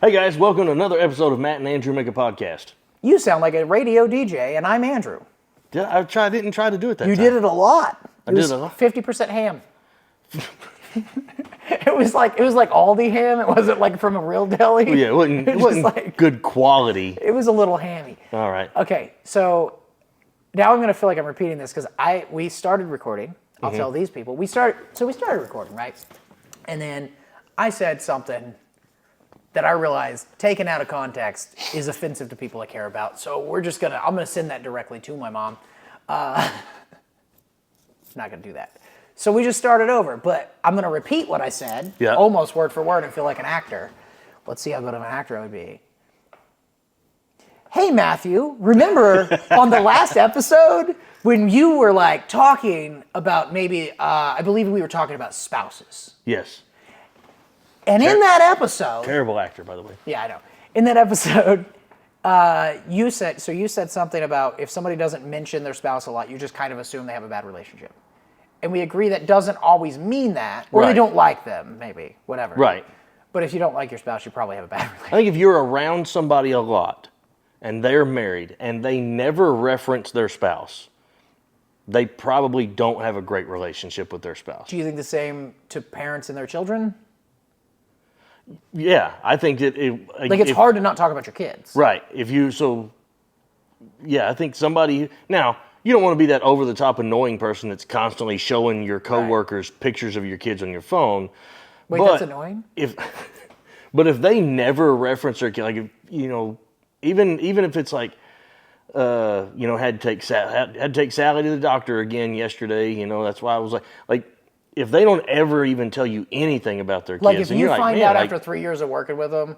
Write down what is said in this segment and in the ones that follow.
Hey guys, welcome to another episode of Matt and Andrew Make a Podcast. You sound like a radio DJ, and I'm Andrew. I didn't try to do it that You time. did it a lot. I did it a lot. 50% ham. It was like Aldi ham. It wasn't like from a real deli. Yeah, it wasn't like, good quality. It was a little hammy. All right. Okay, so now I'm gonna feel like I'm repeating this because we started recording. I'll tell these people. We started recording, right? And then I said something that I realized, taken out of context, is offensive to people I care about. So I'm gonna send that directly to my mom. Not gonna do that. So we just started over, but I'm gonna repeat what I said, almost word for word, and feel like an actor. Let's see how good of an actor I would be. Hey Matthew, remember on the last episode when you were like talking about maybe, I believe we were talking about spouses. Yes. And in that episode... Terrible actor, by the way. Yeah, I know. In that episode, you said something about if somebody doesn't mention their spouse a lot, you just kind of assume they have a bad relationship. And we agree that doesn't always mean that. Or they don't like them, maybe. Whatever. Right. But if you don't like your spouse, you probably have a bad relationship. I think if you're around somebody a lot, and they're married, and they never reference their spouse, they probably don't have a great relationship with their spouse. Do you think the same to parents and their children? Yeah, I think that it's hard to not talk about your kids. Right. I think somebody... Now, you don't want to be that over-the-top annoying person that's constantly showing your coworkers pictures of your kids on your phone. Wait, that's annoying? But if they never reference their kid, like, even if it's like, had to take Sally to the doctor again yesterday, that's why I was like, if they don't ever even tell you anything about their kids, like if you find out like, after 3 years of working with them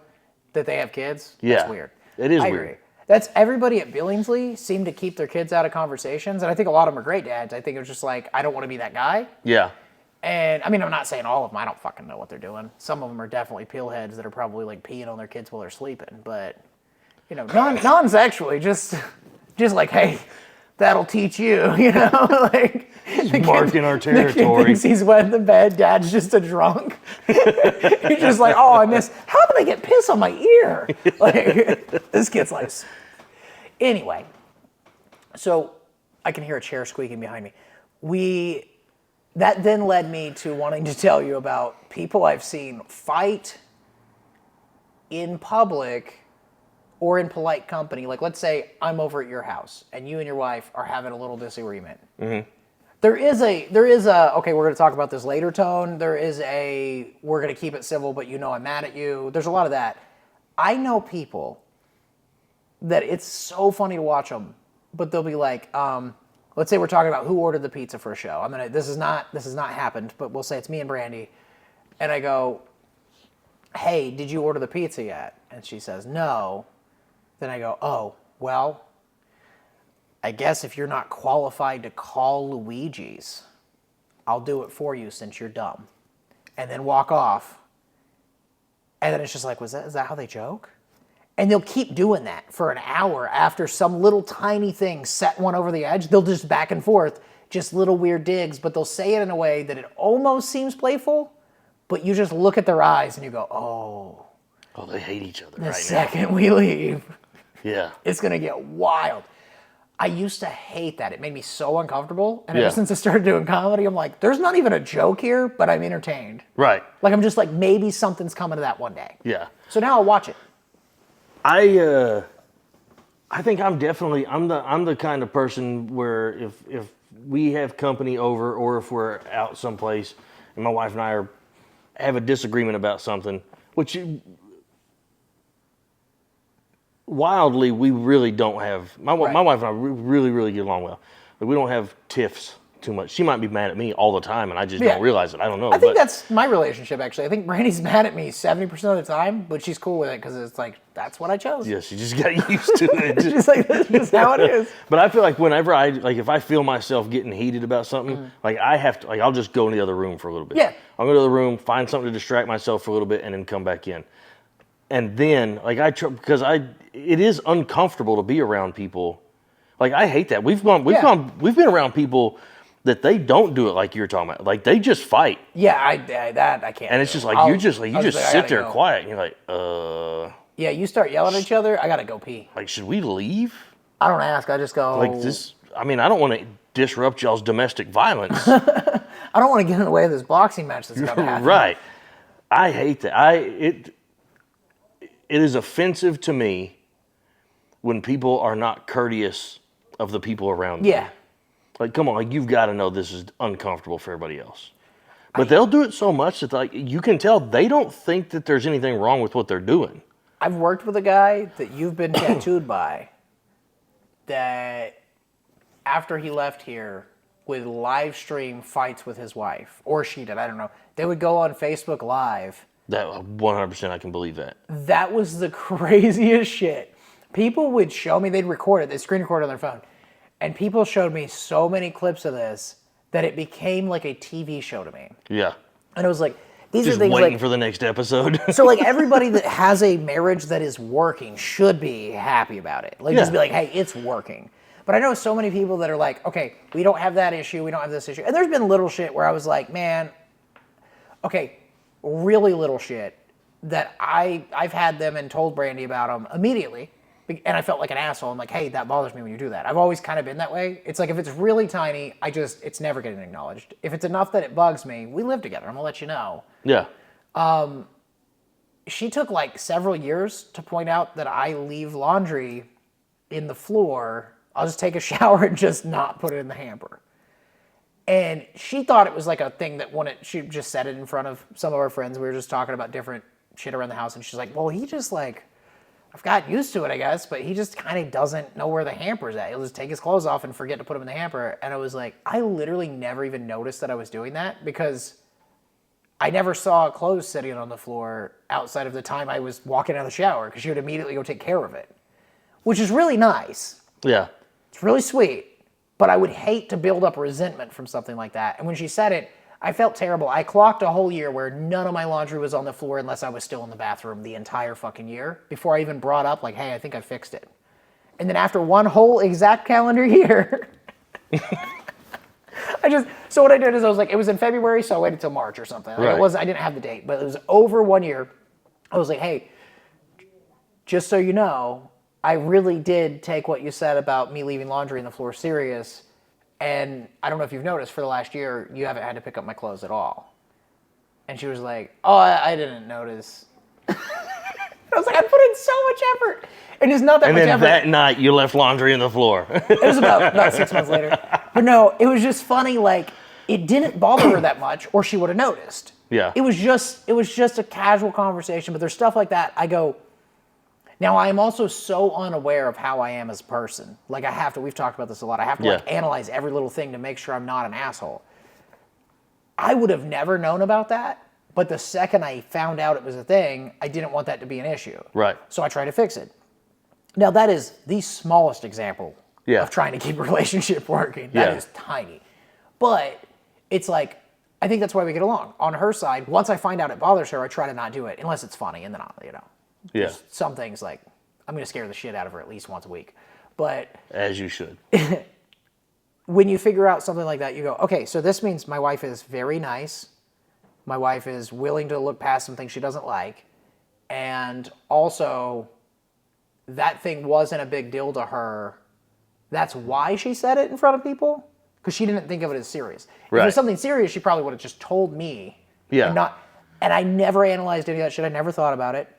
that they have kids, yeah, that's weird. It is I weird. Agree. That's everybody at Billingsley seem to keep their kids out of conversations, and I think a lot of them are great dads. I think it's just like, I don't want to be that guy. Yeah. And I mean, I'm not saying all of them. I don't fucking know what they're doing. Some of them are definitely pillheads that are probably like peeing on their kids while they're sleeping, but non-sexually, just like, hey, that'll teach you, like. Marking our territory. The kid thinks he's wet in the bed. Dad's just a drunk. He's just like, oh, I missed. How did I get piss on my ear? Like, this kid's like. Anyway, so I can hear a chair squeaking behind me. That then led me to wanting to tell you about people I've seen fight in public or in polite company. Like, let's say I'm over at your house and you and your wife are having a little disagreement. Mm-hmm. There is a, okay, we're going to talk about this later tone. There is we're going to keep it civil, but I'm mad at you. There's a lot of that. I know people that it's so funny to watch them, but they'll be like, let's say we're talking about who ordered the pizza for a show. This has not happened, but we'll say it's me and Brandy. And I go, hey, did you order the pizza yet? And she says, no. Then I go, oh, well, I guess if you're not qualified to call Luigi's, I'll do it for you since you're dumb. And then walk off. And then it's just like, is that how they joke? And they'll keep doing that for an hour after some little tiny thing set one over the edge. They'll just back and forth, just little weird digs, but they'll say it in a way that it almost seems playful, but you just look at their eyes and you go, oh. Oh, they hate each other right now. The second we leave, it's going to get wild. I used to hate that. It made me so uncomfortable. And ever since I started doing comedy, I'm like, there's not even a joke here, but I'm entertained. Right. Like, I'm just like, maybe something's coming to that one day. Yeah. So now I'll watch it. I think I'm the kind of person where if we have company over or if we're out someplace and my wife and I have a disagreement about something, which wildly, we really don't have. My wife and I really, really get along well. But we don't have tiffs too much. She might be mad at me all the time, and I just don't realize it. I don't know. I think that's my relationship, actually. I think Brandy's mad at me 70% of the time, but she's cool with it because it's like, that's what I chose. Yeah, she just got used to it. She's like, that's just how it is. But I feel like whenever if I feel myself getting heated about something, like I have to, I'll just go in the other room for a little bit. Yeah. I'll go to the room, find something to distract myself for a little bit, and then come back in. And then, because it is uncomfortable to be around people. Like, I hate that. We've been around people that they don't do it like you're talking about. Like, they just fight. Yeah, I can't. And it's just like, you just sit there quiet, and you're like, Yeah, you start yelling at each other, I gotta go pee. Like, should we leave? I don't ask, I just go. Like this, I mean, I don't want to disrupt y'all's domestic violence. I don't want to get in the way of this boxing match that's gonna happen. Right. I hate that. It is offensive to me when people are not courteous of the people around them. Yeah. Like, come on, like you've got to know this is uncomfortable for everybody else. But they'll do it so much that like you can tell they don't think that there's anything wrong with what they're doing. I've worked with a guy that you've been tattooed by that after he left here would live stream fights with his wife, or she did, I don't know. They would go on Facebook Live. That 100% I can believe that. That was the craziest shit. People would show me, they'd record it, they'd screen record on their phone. And people showed me so many clips of this that it became like a TV show to me. Yeah. And it was like, these Just are things waiting like, for the next episode. so like everybody that has a marriage that is working should be happy about it. Like just be like, hey, it's working. But I know so many people that are like, okay, we don't have that issue, we don't have this issue. And there's been little shit where I was like, man, okay, really little shit that I've had them and told Brandy about them immediately. And I felt like an asshole. I'm like, hey, that bothers me when you do that. I've always kind of been that way. It's like if it's really tiny, it's never getting acknowledged. If it's enough that it bugs me, we live together. I'm gonna let you know. Yeah. She took like several years to point out that I leave laundry in the floor. I'll just take a shower and just not put it in the hamper. And she thought it was like a thing that she just said it in front of some of our friends. We were just talking about different shit around the house. And she's like, well, he just like, I've gotten used to it, I guess, but he just kind of doesn't know where the hamper's at. He'll just take his clothes off and forget to put them in the hamper. And I was like, I literally never even noticed that I was doing that because I never saw clothes sitting on the floor outside of the time I was walking out of the shower because she would immediately go take care of it, which is really nice. Yeah. It's really sweet, but I would hate to build up resentment from something like that. And when she said it, I felt terrible. I clocked a whole year where none of my laundry was on the floor unless I was still in the bathroom the entire fucking year before I even brought up like, hey, I think I fixed it. And then after one whole exact calendar year, so what I did is I was like, it was in February, so I waited till March or something. Like Right. I didn't have the date, but it was over 1 year. I was like, hey, just so you know, I really did take what you said about me leaving laundry on the floor serious. And I don't know if you've noticed, for the last year, you haven't had to pick up my clothes at all. And she was like, oh, I didn't notice. I was like, I put in so much effort. And it's not that And much then effort. that night you left laundry on the floor. It was about 6 months later. But no, it was just funny, like, it didn't bother her that much, or she would have noticed. Yeah. It was just a casual conversation, but there's stuff like that. I go, now I am also so unaware of how I am as a person. Like we've talked about this a lot, I have to like analyze every little thing to make sure I'm not an asshole. I would have never known about that, but the second I found out it was a thing, I didn't want that to be an issue. Right. So I tried to fix it. Now that is the smallest example Yeah. of trying to keep a relationship working. That is tiny. But it's like, I think that's why we get along. On her side, once I find out it bothers her, I try to not do it, unless it's funny, and then I'll, Yeah. some things like, I'm going to scare the shit out of her at least once a week. But As you should. when you figure out something like that, you go, okay, so this means my wife is very nice. My wife is willing to look past some things she doesn't like. And also, that thing wasn't a big deal to her. That's why she said it in front of people, because she didn't think of it as serious. If it was something serious, she probably would have just told me. Yeah. And I never analyzed any of that shit. I never thought about it.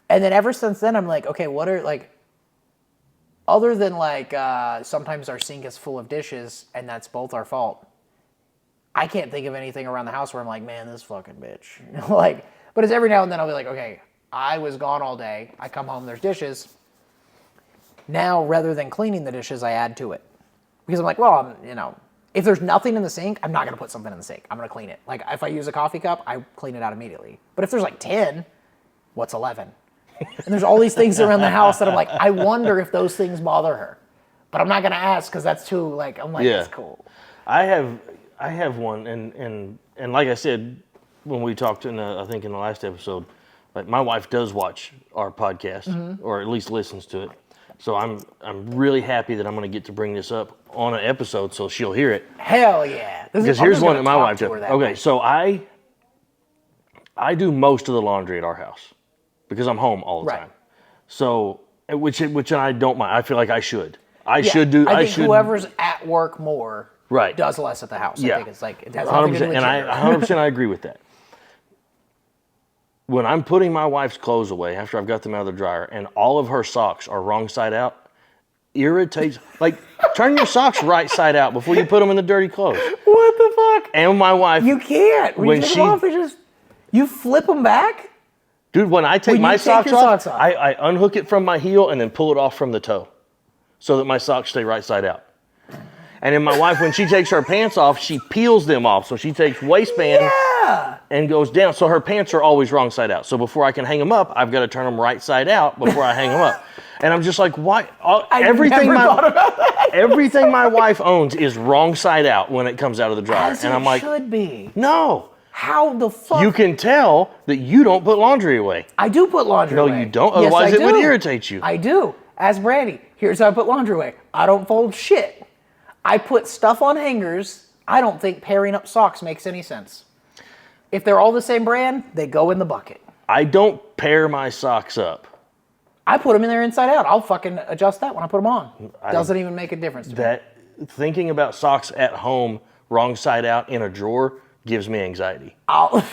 And then ever since then, I'm like, okay, what are, like, other than, like, sometimes our sink is full of dishes, and that's both our fault, I can't think of anything around the house where I'm like, man, this fucking bitch. Like, but it's every now and then I'll be like, okay, I was gone all day. I come home, there's dishes. Now, rather than cleaning the dishes, I add to it. Because I'm like, well, if there's nothing in the sink, I'm not going to put something in the sink. I'm going to clean it. Like, if I use a coffee cup, I clean it out immediately. But if there's like 10, what's 11? And there's all these things around the house that I'm like, I wonder if those things bother her. But I'm not going to ask because that's too, like, I'm like, that's cool. I have one, and like I said, when we talked I think in the last episode, like my wife does watch our podcast, or at least listens to it. So I'm really happy that I'm going to get to bring this up on an episode so she'll hear it. Hell yeah. Because here's one that my wife does. Okay, so I do most of the laundry at our house because I'm home all the time. So, which I don't mind. I feel like I should. I Yeah, should do. I think should. whoever's at work more Right. does less at the house. Yeah. I think it's like it has nothing to do 100%, with and gender. 100% I agree with that. When I'm putting my wife's clothes away after I've got them out of the dryer, and all of her socks are wrong side out, irritates. Like, turn your socks right side out before you put them in the dirty clothes. What the fuck? And my wife, You can't. When When you take she- them off, they just you flip them back. dude, when I take When you my take socks your off, socks off. I unhook it from my heel and then pull it off from the toe, so that my socks stay right side out. And then my wife, when she takes her pants off, she peels them off. So she takes waistband Yeah. and goes down. So her pants are always wrong side out. So before I can hang them up, I've got to turn them right side out before I hang them up. And I'm just like, why? Everything never thought about that. everything my wife owns is wrong side out when it comes out of the dryer. As And it I'm like, should be. no. How the fuck? You can tell that you don't put laundry away. I do put laundry No, away. you don't. Yes, Otherwise, I it would do. irritate you. I do. Ask Brandy. Here's how I put laundry away. I don't fold shit. I put stuff on hangers. I don't think pairing up socks makes any sense. If they're all the same brand, they go in the bucket. I don't pair my socks up. I put them in there inside out. I'll fucking adjust that when I put them on. Doesn't even make a difference to me. That thinking about socks at home, wrong side out in a drawer, gives me anxiety. I'll,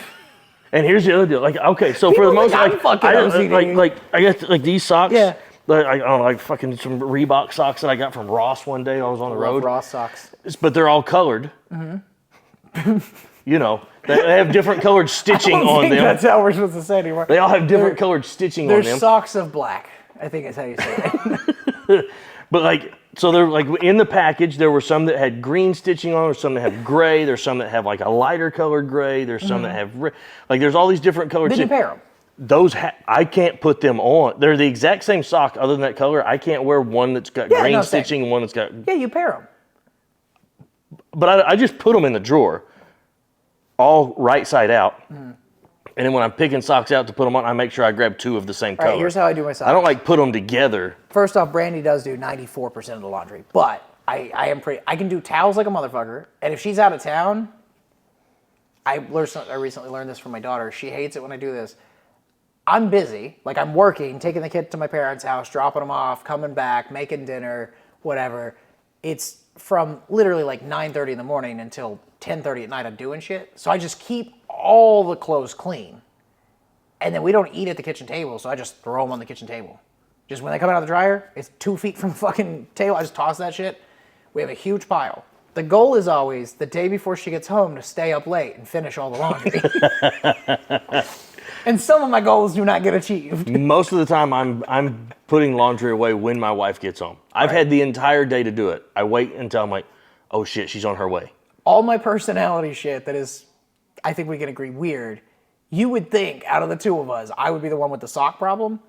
And here's the other deal. Like, okay, so for People the most, think I'm like, fucking OCD. I got like these socks. Yeah. Like, I don't know, like fucking some Reebok socks that I got from Ross one day. I was on the road. raw socks. But they're all colored. You know, they have different colored stitching I don't on think them. that's how we're supposed to say it anymore. They all have different They're- colored stitching They're on them. socks of black. I think is how you say it. But like, so they're like in the package, there were some that had green stitching on, there's some that have gray, there's some that have like a lighter colored gray, there's some that have, like there's all these different colored Then you stitching. pair them. Those, I can't put them on. They're the exact same sock other than that color. I can't wear one that's got Yeah, green no, same. stitching and one that's got, Yeah, you pair them. but I just put them in the drawer, all right side out. And then when I'm picking socks out to put them on, I make sure I grab two of the same All color. right, here's how I do my socks. I don't like put them together. First off, Brandy does do 94% of the laundry, but I can do towels like a motherfucker. And if she's out of town, I recently learned this from my daughter. She hates it when I do this. I'm busy, like I'm working, taking the kid to my parents' house, dropping them off, coming back, making dinner, whatever. It's from literally like 9:30 in the morning until 10:30 at night. I'm doing shit, so I just keep all the clothes clean. And then we don't eat at the kitchen table, so I just throw them on the kitchen table. Just when they come out of the dryer, it's 2 feet from the fucking table. I just toss that shit. We have a huge pile. The goal is always the day before she gets home to stay up late and finish all the laundry. And some of my goals do not get achieved. Most of the time, I'm putting laundry away when my wife gets home. I've had the entire day to do it. I wait until I'm like, oh shit, she's on her way. All my personality shit that is, I think we can agree, weird. You would think out of the two of us, I would be the one with the sock problem.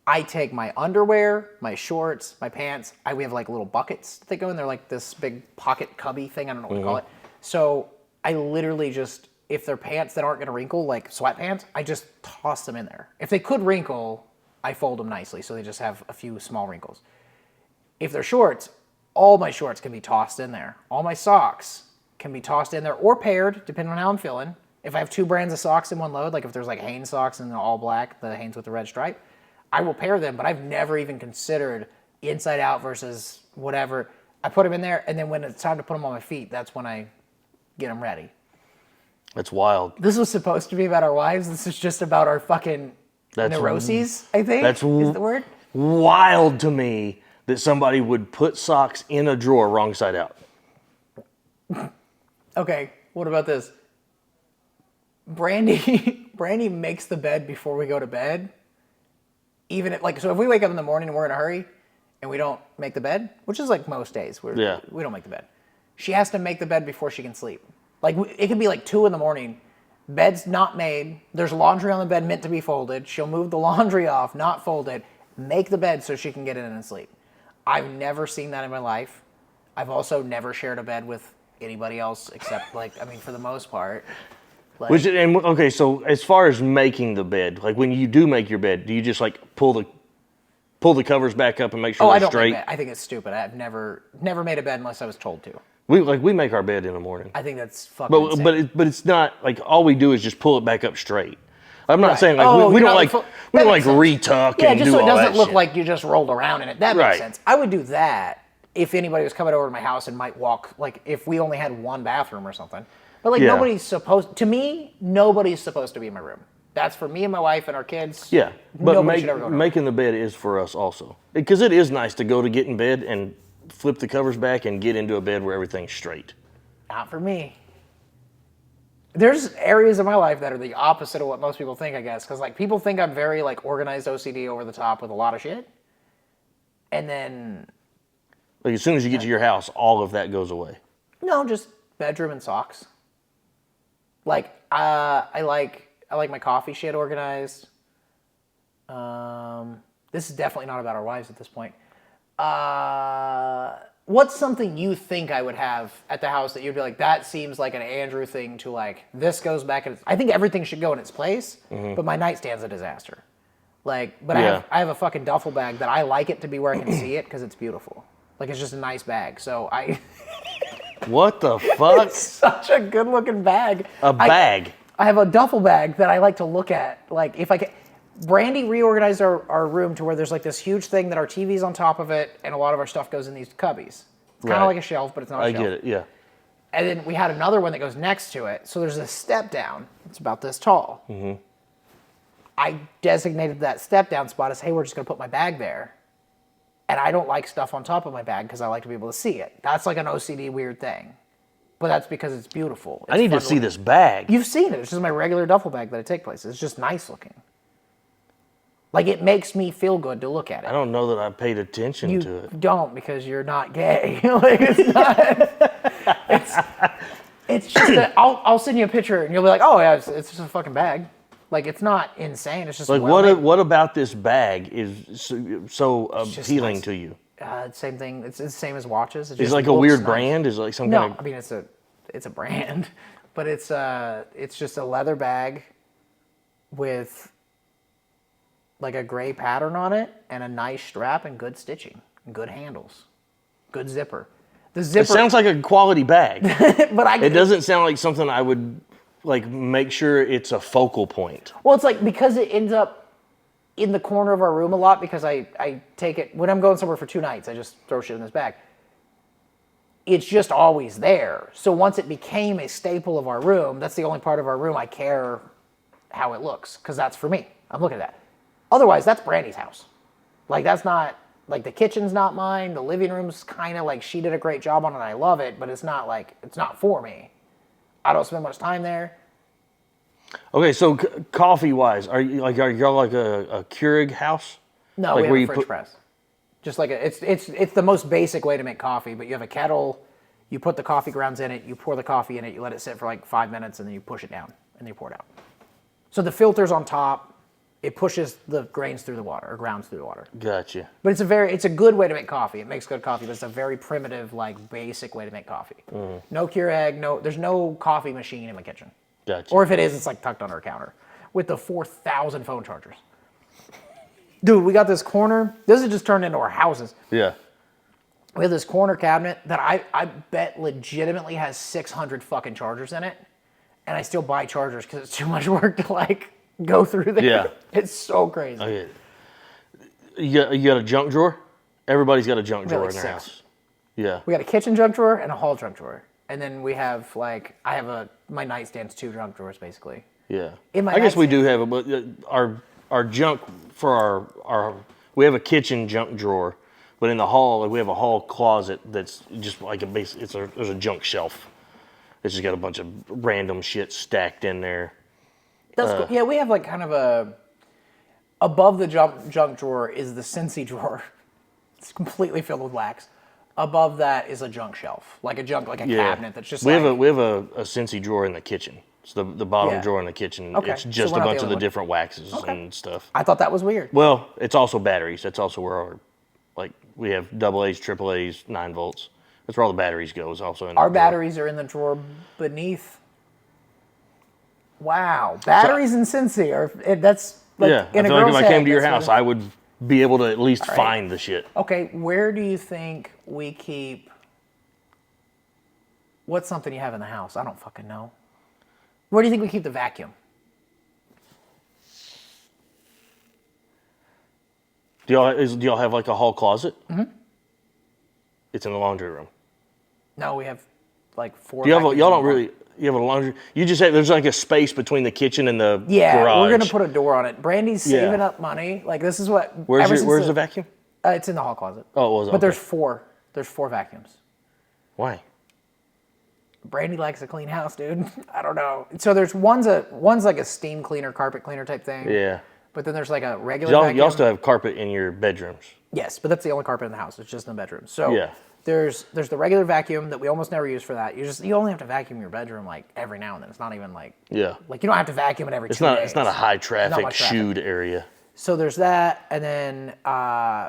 I take my underwear, my shorts, my pants. We have like little buckets that go in. They're like this big pocket cubby thing. I don't know what to call it. So I literally just, if they're pants that aren't going to wrinkle, like sweatpants, I just toss them in there. If they could wrinkle, I fold them nicely so they just have a few small wrinkles. If they're shorts, all my shorts can be tossed in there. All my socks can be tossed in there or paired, depending on how I'm feeling. If I have two brands of socks in one load, like if there's like Hanes socks and they're all black, the Hanes with the red stripe, I will pair them, but I've never even considered inside out versus whatever. I put them in there, and then when it's time to put them on my feet, that's when I get them ready. That's wild. This was supposed to be about our wives. This is just about our fucking neuroses, I think, is the word. Wild to me that somebody would put socks in a drawer wrong side out. Okay, what about this? Brandy makes the bed before we go to bed. Even if, so if we wake up in the morning and we're in a hurry and we don't make the bed, which is like most days, we don't make the bed. She has to make the bed before she can sleep. Like it could be like 2 a.m, bed's not made, there's laundry on the bed meant to be folded. She'll move the laundry off, not fold it, make the bed so she can get in and sleep. I've never seen that in my life. I've also never shared a bed with anybody else except for the most part. Okay, so as far as making the bed, like when you do make your bed, do you just like pull the covers back up and make sure I they're don't straight? make bed. I think it's stupid. I've never made a bed unless I was told to. We make our bed in the morning. I think that's fucking insane. But it's not like all we do is just pull it back up straight. I'm not Right. saying like Oh, we you're don't not like full- we that don't like makes sense. retuck Yeah, and just do so it all doesn't that look shit. like you just rolled around in it. That makes Right. sense. I would do that if anybody was coming over to my house and might walk, like if we only had one bathroom or something. But like Yeah. nobody's supposed, to me, nobody's supposed to be in my room. That's for me and my wife and our kids. Yeah, but Nobody should ever go to our room. making the bed is for us also, because it is nice to go to get in bed and flip the covers back and get into a bed where everything's straight. Not for me. There's areas of my life that are the opposite of what most people think, I guess. Because like people think I'm very like organized OCD over the top with a lot of shit. And then, Like as soon as you get to your house, all of that goes away. no, just bedroom and socks. Like, I like my coffee shit organized. This is definitely not about our wives at this point. What's something you think I would have at the house that you'd be like, that seems like an Andrew thing to like, this goes back in I think everything should go in its place, but my nightstand's a disaster. Like, but Yeah. I have a fucking duffel bag that I like it to be where I can see it because it's beautiful. Like, it's just a nice bag. So What the fuck? such a good looking bag. A bag. I have a duffel bag that I like to look at. Like, if I can. Brandy reorganized our room to where there's like this huge thing that our TV's on top of it, and a lot of our stuff goes in these cubbies. It's kind Right. of like a shelf, but it's not a I shelf. get it. Yeah. And then we had another one that goes next to it. So there's a step down. It's about this tall. Mm-hmm. I designated that step down spot as, hey, we're just going to put my bag there. And I don't like stuff on top of my bag because I like to be able to see it. That's like an OCD weird thing. But that's because it's beautiful. I need to see this bag. You've seen it. It's just my regular duffel bag that I take places. It's just nice looking. Like, it makes me feel good to look at it. I don't know that I paid attention You to it. don't, because you're not gay. Like, it's not. It's just I'll send you a picture and you'll be like, oh yeah, it's just a fucking bag. Like, it's not insane. It's just Like what about this bag is so just appealing nice. to you? Same thing. It's the same as watches. It Is just it like a looks weird nice. brand? Is it like some No, kind I of mean it's a brand, but it's just a leather bag with like a gray pattern on it and a nice strap and good stitching and good handles, good zipper. The zipper It sounds like a quality bag. but It doesn't sound like something I would like make sure it's a focal point. Well, it's like because it ends up in the corner of our room a lot because I take it when I'm going somewhere for 2 nights, I just throw shit in this bag. It's just always there. So once it became a staple of our room, that's the only part of our room I care how it looks because that's for me. I'm looking at that. Otherwise, that's Brandy's house. Like, that's not, like, the kitchen's not mine. The living room's kind of like she did a great job on it and I love it, but it's not like, it's not for me. I don't spend much time there. Okay, so coffee wise, are y'all like a Keurig house? No, Like we where have you a French put- press. Just like it's the most basic way to make coffee, but you have a kettle, you put the coffee grounds in it, you pour the coffee in it, you let it sit for like 5 minutes, and then you push it down, and then you pour it out. So the filter's on top, it pushes the grains through the water, or grounds through the water. Gotcha. But it's a good way to make coffee. It makes good coffee, but it's a very primitive, like basic way to make coffee. No Keurig, there's no coffee machine in my kitchen. Gotcha. Or if it is, it's like tucked under a counter with the 4,000 phone chargers. Dude, we got this corner. This has just turned into our houses. Yeah. We have this corner cabinet that I bet legitimately has 600 fucking chargers in it. And I still buy chargers because it's too much work to like go through there. Yeah. It's so crazy. Okay. You got a junk drawer? Everybody's got a junk drawer like in their 6. house. Yeah. We got a kitchen junk drawer and a hall junk drawer. And then we have like, my nightstand's 2 junk drawers basically. Yeah. In my I guess we nightstand- do have it, but our junk for our we have a kitchen junk drawer, but in the hall we have a hall closet that's just like a base. There's a junk shelf. It's just got a bunch of random shit stacked in there. That's cool. Yeah, we have like kind of above the junk drawer is the Scentsy drawer. It's completely filled with wax. Above that is a junk shelf, like a cabinet that's just we like. have a Scentsy drawer in the kitchen. It's the bottom Yeah. drawer in the kitchen. Okay, It's so just we're a not the bunch of only the one. different waxes and stuff. I thought that was weird. Well, it's also batteries. That's also where our, like, we have AA's, AAA's, 9 volts. That's where all the batteries go. Is also in Our the drawer. batteries are in the drawer beneath. Wow, batteries and Scentsy are that's like Yeah, I in a feel like if girl's I came head, to your that's house, what I would be able to at least right. find the shit. Okay, where do you think we keep? What's something you have in the house? I don't fucking know. Where do you think we keep the vacuum? Do y'all have like a hall closet? Mm-hmm. It's in the laundry room. No, we have like 4. Do you have vacuums y'all in don't the really? You have a laundry. You just have there's like a space between the kitchen and the garage. We're gonna put a door on it. Brandy's saving up money. Like this is what. Where's the vacuum? It's in the hall closet. Oh, it was. But okay. there's 4. There's 4 vacuums. Why? Brandy likes a clean house, dude. I don't know. So there's one's like a steam cleaner, carpet cleaner type thing. Yeah. But then there's like a regular Y'all vacuum. still have carpet in your bedrooms. Yes, but that's the only carpet in the house. It's just in the bedroom. So Yeah. there's the regular vacuum that we almost never use for that. You only have to vacuum your bedroom like every now and then. It's not even like Yeah. like you don't have to vacuum it every It's 2 not. days. It's not a high traffic much traffic. shooed area. So there's that, and then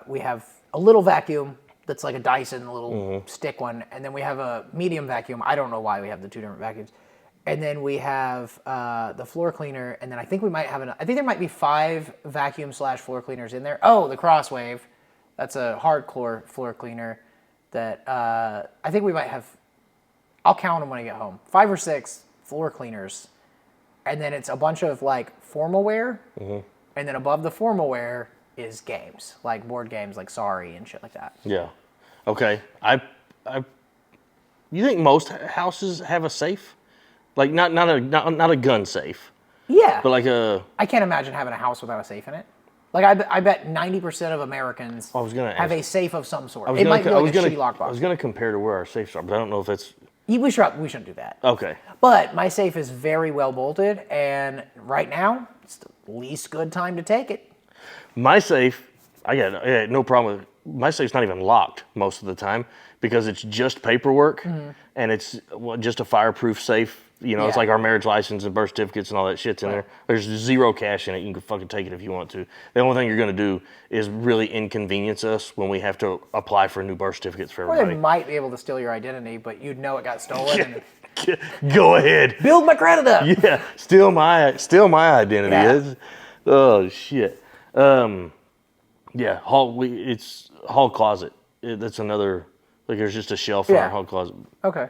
we have a little vacuum that's like a Dyson, a little stick one, and then we have a medium vacuum. I don't know why we have the 2 different vacuums. And then we have the floor cleaner, and then I think we might have I think there might be 5 vacuum / floor cleaners in there. Oh, the Crosswave, that's a hardcore floor cleaner that I think we might have. I'll count them when I get home. 5 or 6 floor cleaners, and then it's a bunch of like formal wear, and then above the formal wear is games, like board games, like Sorry and shit like that. Yeah. Okay. You think most houses have a safe? Like not a gun safe, Yeah, but like a. I can't imagine having a house without a safe in it. Like I bet 90% of Americans I was gonna have ask- a safe of some sort. I was It gonna, might be I was like a gonna, shitty I lockbox. was gonna compare to where our safes are, but I don't know if that's We shouldn't do that. okay. But my safe is very well bolted, and right now it's the least good time to take it. My safe, I got no problem with. My safe's not even locked most of the time because it's just paperwork and it's just a fireproof safe. You know, it's Yeah. like our marriage license and birth certificates and all that shit's in there. There's 0 cash in it. You can fucking take it if you want to. The only thing you're going to do is really inconvenience us when we have to apply for new birth certificates for Or they everybody. might be able to steal your identity, but you'd know it got stolen. And Go ahead. build my credit up. Yeah, steal my identity. Yeah. Oh shit. Yeah, it's hall closet. That's another like there's just a shelf in Yeah. our hall closet. Okay.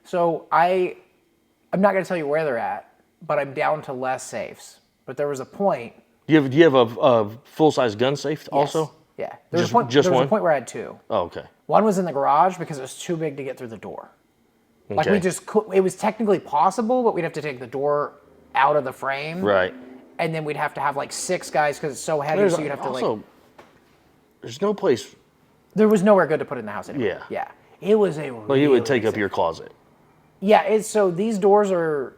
So I'm not going to tell you where they're at, but I'm down to less safes. But there was a point. Do you have a full size gun safe also? Yeah. There was Just- a point, just there was one? a point where I had 2. Oh, okay. One was in the garage because it was too big to get through the door. Like Okay. we just it was technically possible, but we'd have to take the door out of the frame. Right. And then we'd have to have like 6 guys because it's so heavy, There's so you'd have to also like. there's no place. There was nowhere good to put it in the house anymore. Yeah. Yeah. It was a Well, you would take up your closet. Yeah, so these doors are,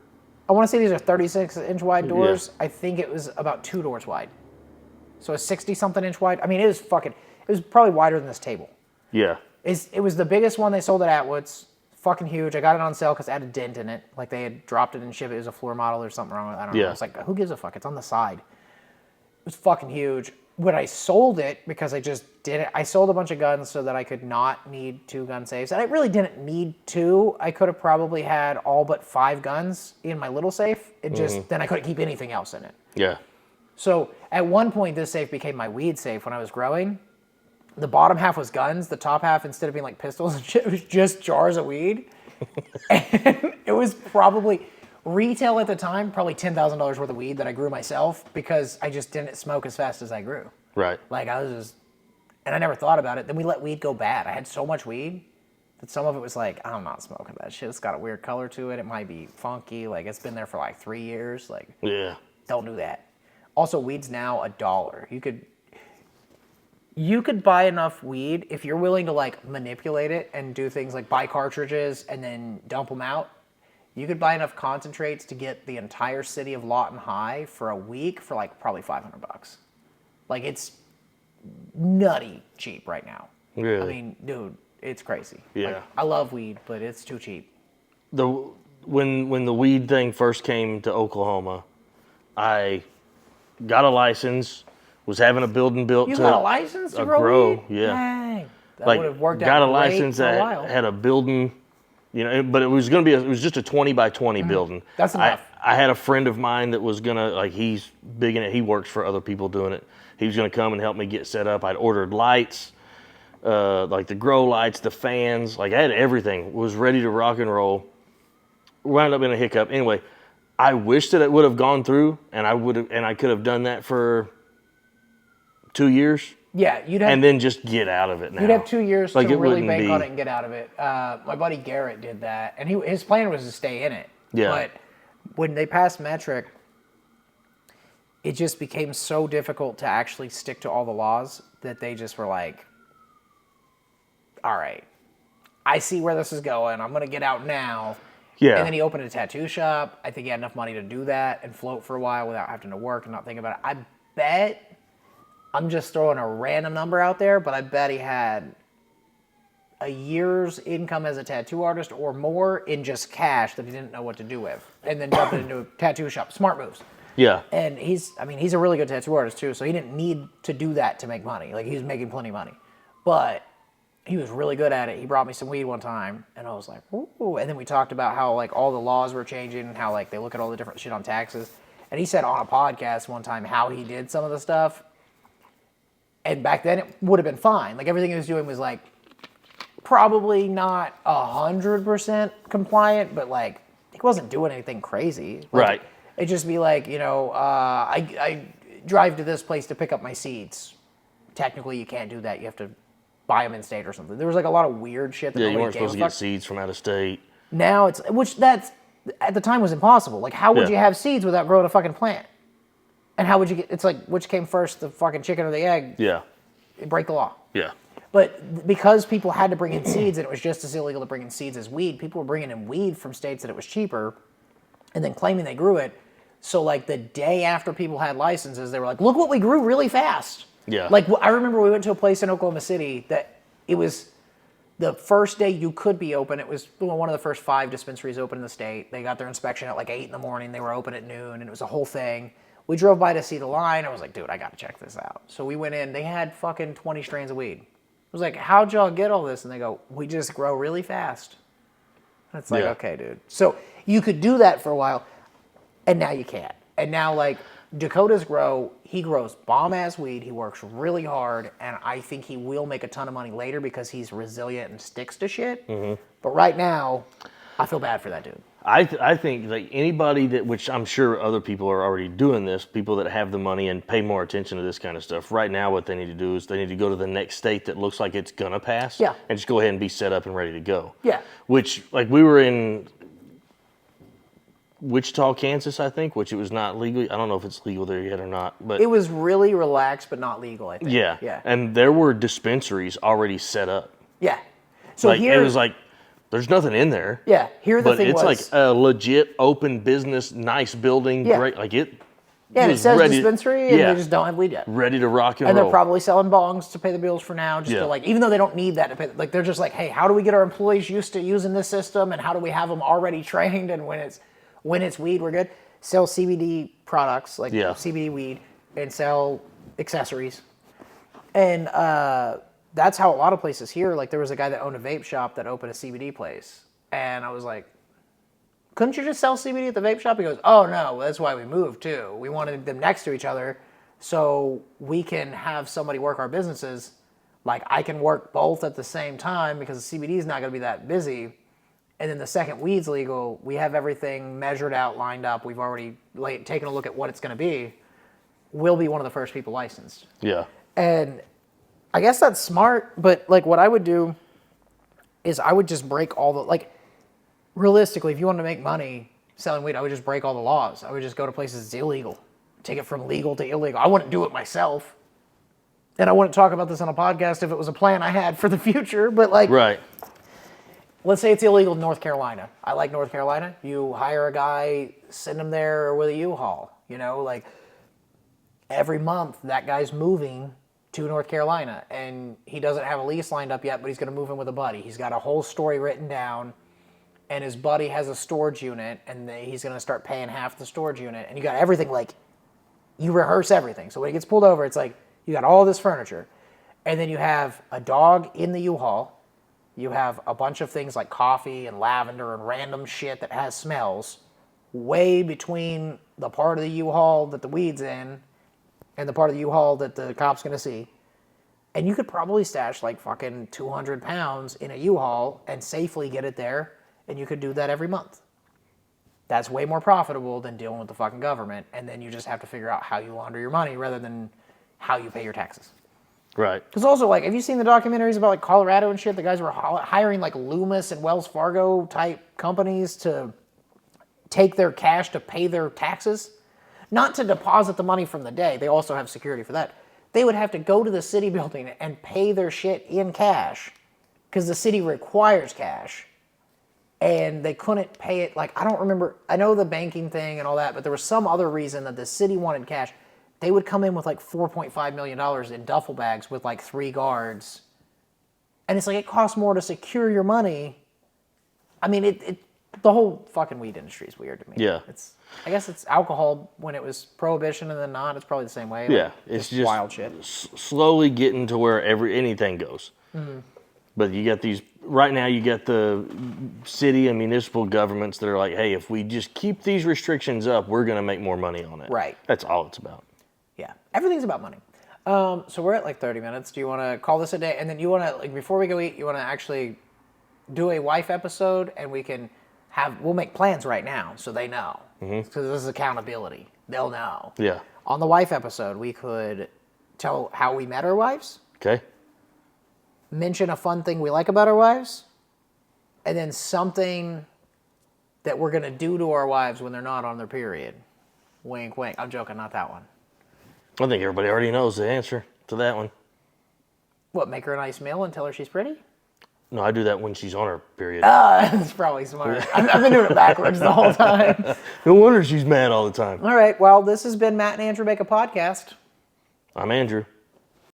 I want to say these are 36-inch wide doors. I think it was about 2 doors wide. So a 60-something inch wide. I mean, it was probably wider than this table. Yeah. It was the biggest one they sold at Atwood's. Fucking huge. I got it on sale because it had a dent in it. Like they had dropped it and shipped it. It was a floor model or something wrong with it. I don't know. Yeah. It's like, who gives a fuck? It's on the side. It was fucking huge. When I sold it, because I just did it, I sold a bunch of guns so that I could not need 2 gun safes. And I really didn't need 2. I could have probably had all but 5 guns in my little safe. It just, then I couldn't keep anything else in it. Yeah. So at one point, this safe became my weed safe when I was growing. The bottom half was guns. The top half, instead of being like pistols and shit, it was just jars of weed. And it was probably retail at the time, probably $10,000 worth of weed that I grew myself because I just didn't smoke as fast as I grew. Right. Like I was just, and I never thought about it. Then we let weed go bad. I had so much weed that some of it was like, I'm not smoking that shit. It's got a weird color to it. It might be funky. Like it's been there for like 3 years. Like Yeah. don't do that. Also, weed's now $1. You could buy enough weed if you're willing to like manipulate it and do things like buy cartridges and then dump them out. You could buy enough concentrates to get the entire city of Lawton High for a week for like probably $500. Like it's nutty cheap right now. Really? I mean, dude, it's crazy. Yeah. Like, I love weed, but it's too cheap. When the weed thing first came to Oklahoma, I got a license, was having a building built You to got a license to a grow grow, weed? yeah. Dang. That like would have worked got out a great license for a that while. had a building, you know, but it was just a 20 by 20 building. That's enough. I had a friend of mine that was gonna like he's big in it. He works for other people doing it. He was gonna come and help me get set up. I'd ordered lights, like the grow lights, the fans, like I had everything. Was ready to rock and roll. Wound up in a hiccup. Anyway, I wish that it would have gone through, and I could have done that for 2 years, Yeah, you'd have and then just get out of it now. you'd have 2 years Like, to it really wouldn't bank be- on it and get out of it. My buddy Garrett did that, and his plan was to stay in it. Yeah. But when they passed metric, it just became so difficult to actually stick to all the laws that they just were like, all right, I see where this is going. I'm going to get out now. Yeah. And then he opened a tattoo shop. I think he had enough money to do that and float for a while without having to work and not think about it. I bet, I'm just throwing a random number out there, but I bet he had a year's income as a tattoo artist or more in just cash that he didn't know what to do with. And then jumped into a tattoo shop. Smart moves. Yeah. And he's a really good tattoo artist too, so he didn't need to do that to make money. Like, he was making plenty of money. But he was really good at it. He brought me some weed one time, and I was like, ooh. And then we talked about how, like, all the laws were changing and how, like, they look at all the different shit on taxes. And he said on a podcast one time how he did some of the stuff. And back then it would have been fine. Like, everything he was doing was, like, probably not 100% compliant, but, like, he wasn't doing anything crazy. Like, Right. It'd just be like, I drive to this place to pick up my seeds. Technically, you can't do that. You have to buy them in state or something. There was like a lot of weird shit that Yeah, you nobody weren't gave supposed a to get fuck. seeds from out of state. Now it's, which that's, at the time was impossible. Like, how would Yeah. you have seeds without growing a fucking plant? And how would you get, it's like, which came first, the fucking chicken or the egg? Yeah. Break the law. Yeah. But because people had to bring in seeds and it was just as illegal to bring in seeds as weed, people were bringing in weed from states that it was cheaper and then claiming they grew it. So, like, the day after people had licenses, they were like, look what we grew really fast. Yeah. Like, I remember we went to a place in Oklahoma City that it was the first day you could be open. It was one of the first 5 dispensaries open in the state. They got their inspection at like 8 in the morning. They were open at noon, and it was a whole thing. We drove by to see the line. I was like, dude, I got to check this out. So we went in. They had fucking 20 strains of weed. I was like, how'd y'all get all this? And they go, we just grow really fast. And it's like, Yeah. okay, dude. So you could do that for a while, and now you can't. And now, like, Dakota's grow, he grows bomb-ass weed. He works really hard, and I think he will make a ton of money later because he's resilient and sticks to shit. Mm-hmm. But right now, I feel bad for that dude. I think like anybody that, which I'm sure other people are already doing this, people that have the money and pay more attention to this kind of stuff, right now what they need to do is they need to go to the next state that looks like it's gonna pass. Yeah. And just go ahead and be set up and ready to go. Yeah. Which, like, we were in Wichita, Kansas, I think, which it was not legal. I don't know if it's legal there yet or not, but It was really relaxed, but not legal, I think. yeah. Yeah. And there were dispensaries already set up. Yeah. So Like, here, it was like, there's nothing in there. yeah, here the But thing it's was, like a legit open business, nice building, Yeah. great. Like, it. yeah, and it was says ready- dispensary, and yeah. they just don't have weed yet. Ready to rock and, And roll. they're probably selling bongs to pay the bills for now, just Yeah. to, like, even though they don't need that to pay, like, they're just like, hey, how do we get our employees used to using this system, and how do we have them already trained, and when it's weed, we're good. Sell CBD products, like Yeah. CBD weed, and sell accessories. And that's how a lot of places here, like, there was a guy that owned a vape shop that opened a CBD place. And I was like, couldn't you just sell CBD at the vape shop? He goes, oh, no, that's why we moved, too. We wanted them next to each other so we can have somebody work our businesses. Like, I can work both at the same time because CBD is not going to be that busy. And then the second weed's legal, we have everything measured out, lined up. We've already taken a look at what it's going to be. We'll be one of the first people licensed. Yeah. And I guess that's smart, but, like, what I would do is I would just break all the, like, realistically, if you wanted to make money selling weed, I would just break all the laws. I would just go to places that's illegal, take it from legal to illegal. I wouldn't do it myself. And I wouldn't talk about this on a podcast if it was a plan I had for the future, but, like, Right. let's say it's illegal in North Carolina. I like North Carolina. You hire a guy, send him there with a U-Haul. You know, like, every month that guy's moving to North Carolina, and he doesn't have a lease lined up yet, but he's going to move in with a buddy. He's got a whole story written down, and his buddy has a storage unit, and he's going to start paying half the storage unit, and you got everything, like, you rehearse everything. So when he gets pulled over, it's like, you got all this furniture, and then you have a dog in the U-Haul, you have a bunch of things like coffee and lavender and random shit that has smells, way between the part of the U-Haul that the weed's in and the part of the U-Haul that the cop's going to see. And you could probably stash like fucking 200 pounds in a U-Haul and safely get it there, and you could do that every month. That's way more profitable than dealing with the fucking government, and then you just have to figure out how you launder your money rather than how you pay your taxes. Right. Because also, like, have you seen the documentaries about like Colorado and shit? The guys were hiring like Loomis and Wells Fargo type companies to take their cash to pay their taxes, not to deposit the money from the day. They also have security for that. They would have to go to the city building and pay their shit in cash because the city requires cash. And they couldn't pay it, like, I don't remember, I know the banking thing and all that, but there was some other reason that the city wanted cash. They would come in with like $4.5 million in duffel bags with like 3 guards. And it's like, it costs more to secure your money. I mean, the whole fucking weed industry is weird to me. Yeah. I guess it's alcohol when it was prohibition and then not. It's probably the same way. Yeah, Like, it's just wild shit. Slowly getting to where anything goes. Mm-hmm. But you got these, right now you got the city and municipal governments that are like, hey, if we just keep these restrictions up, we're going to make more money on it. Right. That's all it's about. Yeah, everything's about money. So we're at like 30 minutes. Do you want to call this a day? And then you want to, like, before we go eat, you want to actually do a wife episode, and we'll make plans right now so they know. Because this is accountability. They'll know. Yeah. On the wife episode, we could tell how we met our wives, Okay. mention a fun thing we like about our wives, and then something that we're going to do to our wives when they're not on their period. Wink, wink. I'm joking, not that one. I think everybody already knows the answer to that one. What, make her a nice meal and tell her she's pretty? No, I do that when she's on her period. That's probably smart. I've been doing it backwards the whole time. No wonder she's mad all the time. All right, well, this has been Matt and Andrew Make a Podcast. I'm Andrew.